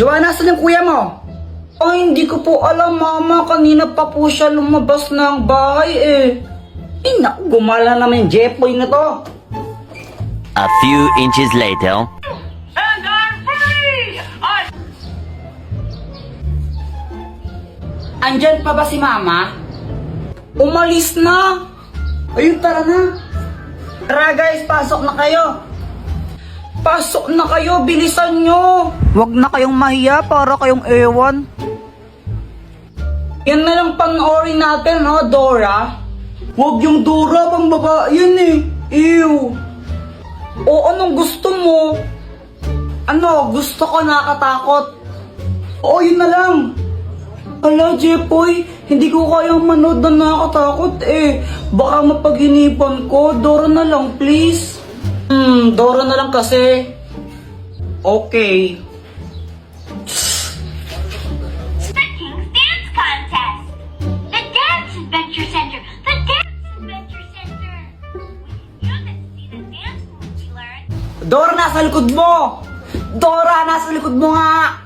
Joanna, saan yung kuya mo? Ay, hindi ko po alam, mama. Kanina pa po siya lumabas ng bahay eh. Naku, gumala naman yung Jepoy na to. A few inches later. And I'm free! Andyan pa ba si mama? Umalis na. Ayun, tara na. Tara guys, pasok na kayo. Pasok na kayo, bilisan nyo. Huwag na kayong mahiya para kayong ewan. Yan na lang panoorin natin, no, Dora? Huwag yung Dora, pang babae yan eh. Ew. O anong gusto mo? Ano, gusto ko nakatakot. Oo, yun na lang. Ala, Jepoy, hindi ko kayang manood na nakakatakot eh. Baka mapaghinipan ko. Dora na lang, please. Dora na lang kasi. Okay. The King's Dance Contest! The Dance Adventure Center! The Dance Adventure Center! We can use it to see the dance moves we learned. Dora, nasa likod mo! Dora, nasa likod mo nga!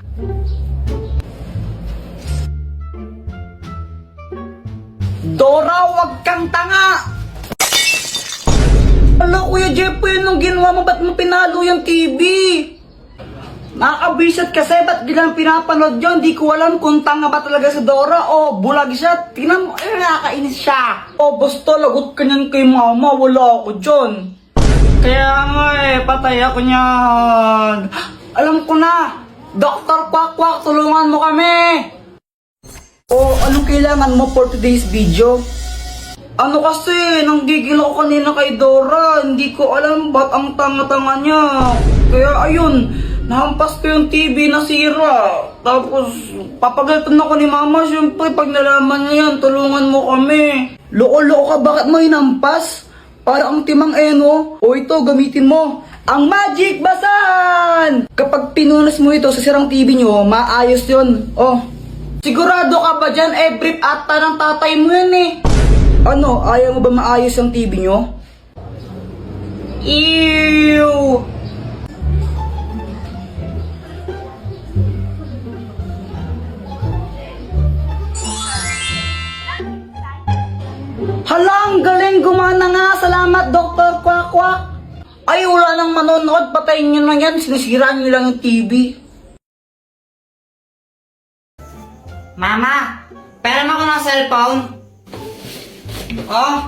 Dora, wag kang tanga! Ala, Kuya Jepoy, anong ginawa mo? Ba't mo pinalo yung TV? Nakakabisat kasi, ba't gilang pinapanood yun? Di ko alam kung tanga ba talaga si Dora o bulag siya. Tingnan mo, nakakainis siya. O, basta lagot ka niyan kay mama, wala ako dyan. Kaya nga patay ako niyan. Alam ko na, Dr. Quack, tulungan mo kami. O, anong kailangan mo for today's video? Ano kasi, nanggigil ako kanina kay Dora. Hindi ko alam ba't ang tanga-tanga niya. Kaya ayun, nahampas ko yung TV na sira. Tapos, papagalitan ako ni Mama. Siyempre, pag nalaman niya yan, tulungan mo kami. Loko-loko ka, bakit mo hinampas? Para ang timang eno. O ito, gamitin mo. Ang Magic Basahan! Kapag pinunas mo ito sa sirang TV nyo, maayos yun. Oh, sigurado ka ba dyan? Brief ata ng tatay mo yan eh. Ano, ayaw mo ba maayos ang TV nyo? Ew! Halang, galing, gumana nga. Salamat, Dr. Quack. Ay, wala nang manonood. Patayin nyo na yan. Sinisiraan nyo lang yung TV. Mama, pera mo ako ng cellphone. Oh,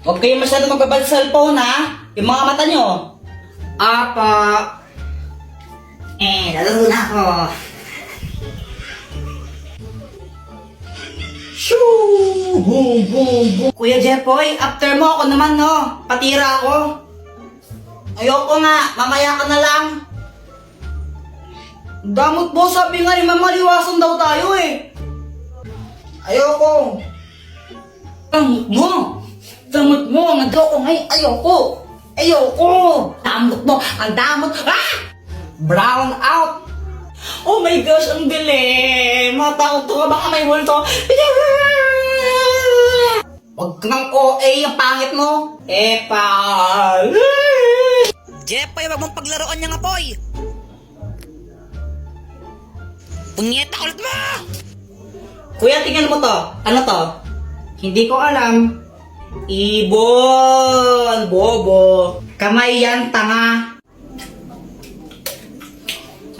huwag kayo masyado magbabal sa cellphone ha. Yung mga mata nyo. Apa. Lalaro na ako. Shoo! Boom, boom, boom. Kuya Jepoy, after mo ako naman no. Patira ako. Ayoko nga, mamaya ka na lang. Damot mo, sabi nga ni Mama, liwasan daw tayo eh. Ayoko. Damot mo, nag-ayoko ngayon, ayoko. Damot mo, ang damot. Ah! Brown out. Oh my gosh, ang dilim. Matakot ka, baka may multo. Huwag ka ng OA, ang pangit mo. Epal. Jepoy, wag mong paglaruan niya nga, Poy! Punyeta ulit mo! Kuya, tingnan mo to. Ano to? Hindi ko alam. Ibon. Bobo. Kamay yan, tanga.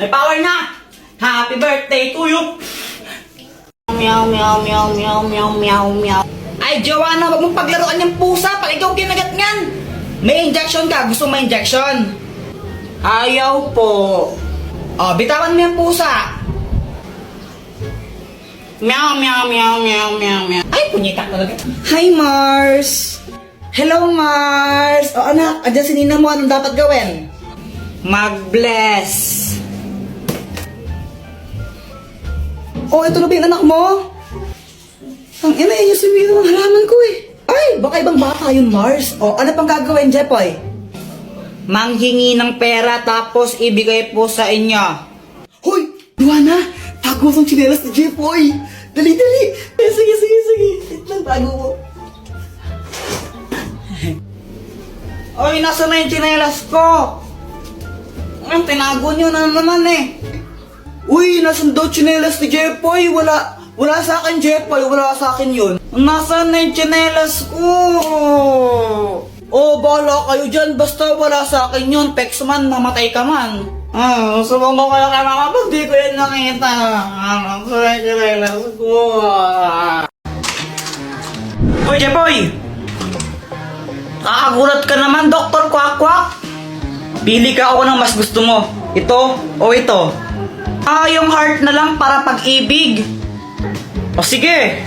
May power na! Happy birthday to you! Meow, meow, meow, meow, meow, meow, meow. Ay, Joanna, wag mong paglaruan yung pusa. Pag ikaw kinagat nyan. May injection ka. Gusto mo injection? Ayaw po. Oh, bitawan mo yung pusa. Meow, meow, meow, meow, meow, meow. Ay, punyeta talaga. Hi, Mars. Hello, Mars. O, anak, andyan si Nina mo. Anong dapat gawin? Mag-bless. Oh, ito na ba yung anak mo? Ang ina yun yung sumira ng halaman ko eh. Ay, baka ibang bata yun, Mars. O, ano pang gagawin, Jepoy? Manghingi ng pera tapos ibigay po sa inyo. Hoy, Luana, tago ang tsinelas ni Jepoy. Dali. Sige. Wait lang, tago mo. Oy, nasa na yung tsinelas ko? Ang tinago nyo na naman eh. Uy, nasan daw tsinelas ni Jepoy? Wala sa akin, Jepoy. Wala sa akin yun. Nasaan na yung tsinelas ko? Oh, bahala kayo dyan. Basta wala sa akin yun. Pex man, mamatay ka man. Subong ko kayo kaya kapag di ko yan nakita. Sa tsinelas ko. Uy, Jepoy! Nakakagulat ka naman, Dr. Kwak-Kwak. Pili ka ako ng mas gusto mo. Ito o ito. Yung heart na lang para pag-ibig. O sige.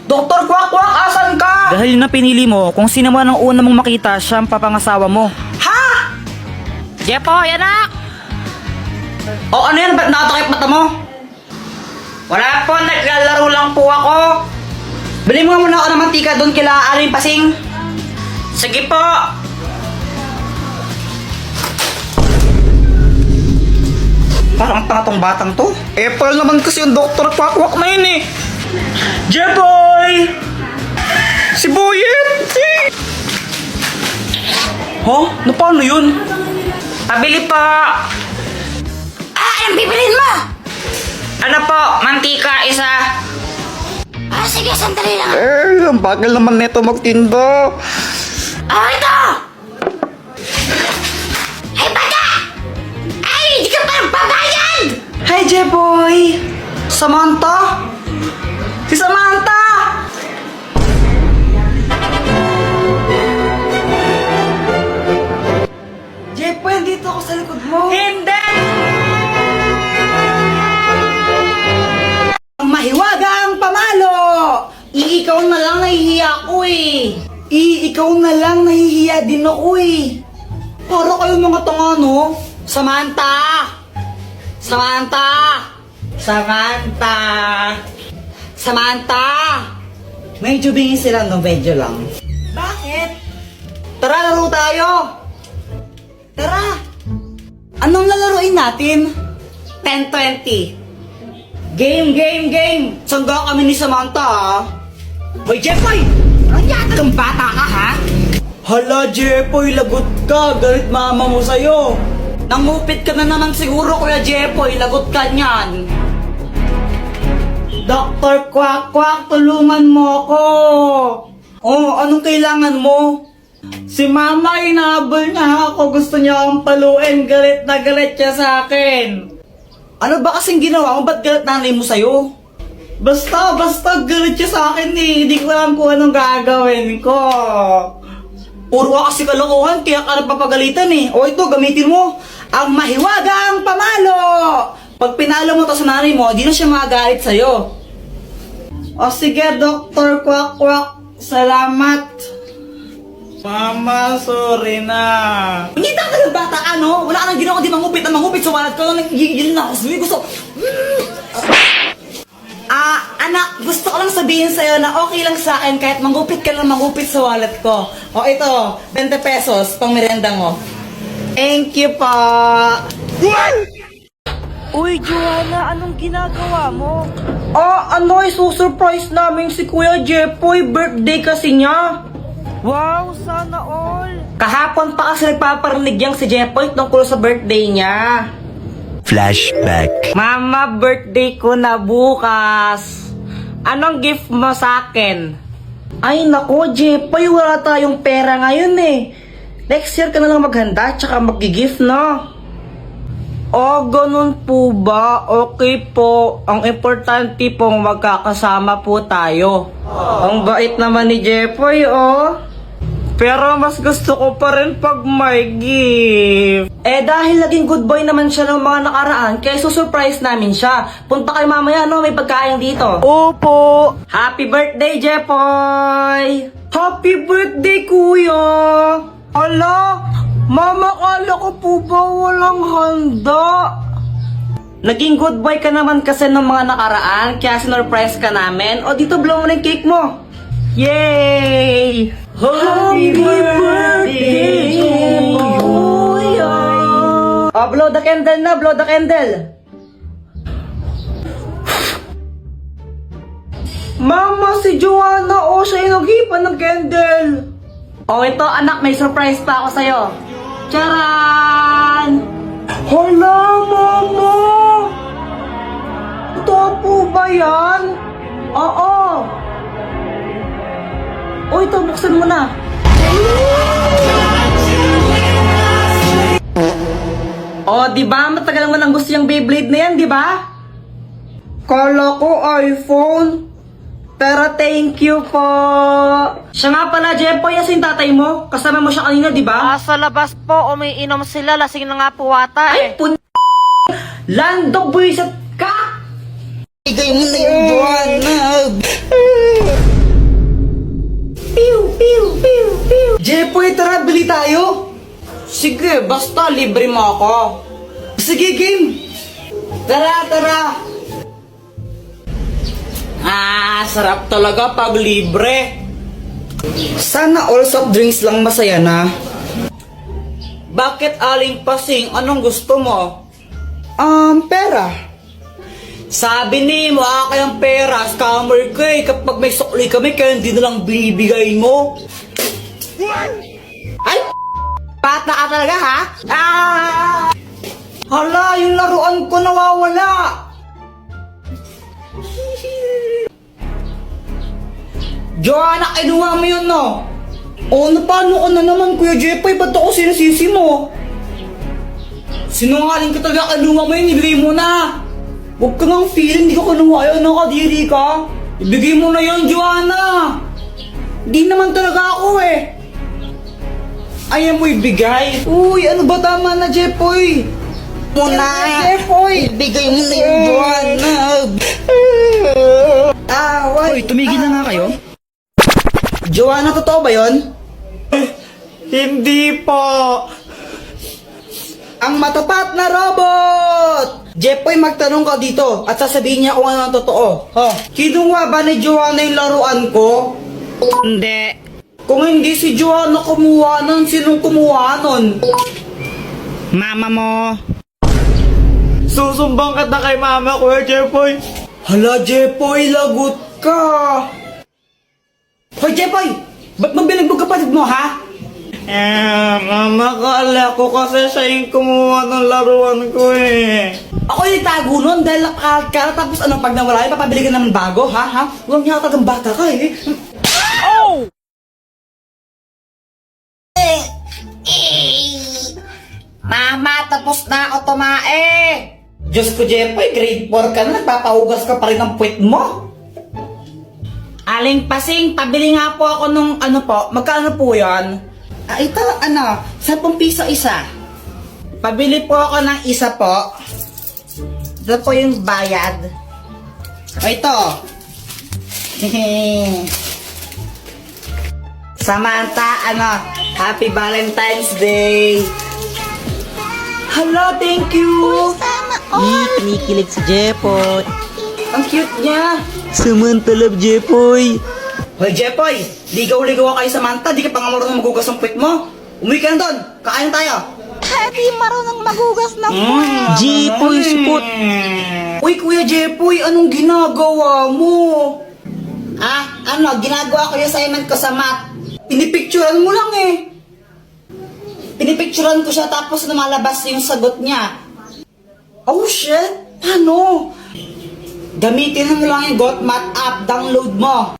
Dr. Kwak-Kwak, asan ka? Dahil na pinili mo, kung sino man ang una mong makita, siya ang papangasawa mo. Ha? Jepoy, anak! O ano yan? Ba't nakatakip mata mo? Wala po, naglalaro lang po ako. Bili mo muna ako ng mantika doon kila Aling Pasing. Sige po. Parang tanga tong batang to. Apple naman kasi yung Dr. Kwak-Kwak na yun eh. Jeboy! Si Boyet! Na paano yun? Pabili po! Anong bibilin mo? Ano po? Mantika, isa. Sige, sandali lang. Ang bagal naman neto magtinda. Ito! Hey, bata! Ay, hindi ka pa babayad! Hi, Jeboy! Samantha? Si Samantha! Jeboy, dito ako sa likod mo. Hindi! Ang mahiwaga ang pamalo! Ikaw na lang nahihiya ako eh. Ikaw na lang nahihiya din ako eh. Para kayo mga tanga, no? Samantha! Samantha! Samantha! Samantha! Medyo bingin sila, no? Medyo lang. Bakit? Tara, laro tayo! Tara! Anong lalaroin natin? 10-20. Game! Sangga kami ni Samantha, ha? Hoy, Jepoy! Anong yata ng bata ka, ha? Hala, Jepoy, lagot ka. Galit mama mo sa'yo. Nangupit ka na naman siguro, Kuya Jepoy. Lagot ka niyan. Dr. Kwak-Kwak, tulungan mo ako. Oh, anong kailangan mo? Si mama, inahabol niya ako. Gusto niya akong paluin. Galit na galit siya sa akin. Ano ba kasing ginawa mo? Ba't galit nanay mo sa'yo? Basta galit siya sa akin eh. Hindi ko alam kung anong gagawin ko. Puro ka kasi kalokohan, kaya ka napapagalitan eh. O ito, gamitin mo. Ang mahiwagang pamalo! Pag pinalo mo to sa nanay mo, di na siya magagalit sa'yo. O sige, Dr. Kwak-Kwak. Salamat. Mama, sorry na. Hindi ka ng bata ka, no? Wala ka nang ginawa, di mangupit na mangupit. So, walat ka lang, nagigil na ako. Sabi gusto. Anak, gusto ko lang sabihin sa'yo na okay lang sa akin kahit mangupit ka lang mangupit sa wallet ko. O ito, 20 pesos, pang merenda mo. Thank you pa. Uy, Joanna, anong ginagawa mo? Isusurprise namin si Kuya Jepoy. Birthday kasi niya. Wow, sana all! Kahapon pa kasi nagpaparinig yang si Jepoy tungkol sa birthday niya. Flashback. Mama, birthday ko na bukas. Anong gift mo sa akin? Ay nako, Jepoy, wala tayong pera ngayon eh. Next year ka na lang maghanda, tsaka mag-gift, no? Ganun po ba? Okay po. Ang importante pong magkakasama po tayo. Ang bait naman ni Jepoy, oh. Pero mas gusto ko pa rin pag may gift. Dahil naging good boy naman siya ng mga nakaraan, kaya susurprise namin siya. Punta kayo mamaya, no? May pagkain dito. Opo! Happy birthday, Jepoy! Happy birthday, Kuya! Ala, Mama, kala ko po ba walang handa? Naging good boy ka naman kasi ng mga nakaraan, kaya sinurprise ka namin. O dito, blow mo na yung cake mo. Yay! Happy birthday, Kuya! Blow the candle na, blow the candle. Mama, si Joanna, siya yung naghipan ng candle. Ito anak, may surprise pa ako sa'yo. Charan! Hala, mama! Totoo po ba yan? Oo. O ito, buksan mo na. O, di ba? Matagal naman ang gusto yung Beyblade na yan, di ba? Kala ko iPhone. Pero thank you po. Siya nga pala, Jepoy, yung tatay mo. Kasama mo siya kanina, di ba? Sa labas po, umiinom sila. Lasing na nga po ata Ay, Lando, buwisit ka! Bigay mo na yung Joanna. Pew, pew, pew, pew. Jepoy, tara, bili tayo. Sige, basta libre mo ako. Sige, game. Tara, tara. Sarap talaga pag libre. Sana all soft drinks lang masaya na. Bakit aling pasing? Anong gusto mo? Pera. Sabi ni mo, kayang pera, scammer ka eh. Kapag may sukli kami, kaya hindi na lang binibigay mo. Ay! Pata ka talaga, ha? Hala, yung laruan ko nawawala. Joanna, kinuha mo yun, no? O, paano ka na naman, Kuya Jepoy? Ba't ako sinasisi mo? Sinungaling ka talaga, kinuha mo yun, ibigay mo na. Huwag ka ngang feeling, hindi ka kinuha yun, nakadiri ka. Ibigay mo na yun, Joanna. Di naman talaga ako eh. Ayaw mo ibigay. Uy, ano ba tama na, Jepoy? Muna. Jepoy. Ibigay mo na yung Joanna. Away. Hoy, tumigil na nga kayo. Joanna, totoo ba yun? Hindi po. Ang matapat na robot! Jepoy, magtanong ka dito at sasabihin niya kung ano ang totoo. Kinuha ba ni Joanna yung laruan ko? Hindi. Kung hindi si Joanna kumuha nun, sinong kumuha nun? Mama mo. Susumbang ka na kay mama, Kuya Jepoy. Hala, Jepoy, lagot ka. Hoy, Jepoy! Ba't mo binagbo kapatid mo, ha? Mama, kala ko kasi siya yung kumuha ng laruan ko eh. Ako yung itago nun dahil nakakala tapos ano, pag nawala yun, papabili ka naman bago, ha? Huwag niya katagang bata ka eh. Mama, tapos na ako tumae. Diyos ko, Jepoy, grade 4 ka na, nagpapahugas ka pa rin ng puwet mo. Aling pasing, pabili nga po ako nung ano po, magkano po yan? Ito, 10 piso isa. Pabili po ako ng isa po. Ito po yung bayad. O ito. Samantha, Happy Valentine's Day. Hala, thank you. Kinikilig si Jepoy. Ang cute niya. Samantalab, Jepoy. Hoy, Jepoy, ligaw-ligaw ka kay Samantha, di ka pa nga marunong magugas ng puwet mo. Umuwi ka na doon, kakain tayo. Hindi marunong magugas ng Jepoy, supot. Uy, Kuya Jepoy, anong ginagawa mo? Ginagawa ko yung assignment ko sa math. Pinipicturan mo lang eh. Pinipicturan ko siya tapos lumalabas yung sagot niya. Oh shit, paano? Gamitin mo lang yung GotMath app, download mo.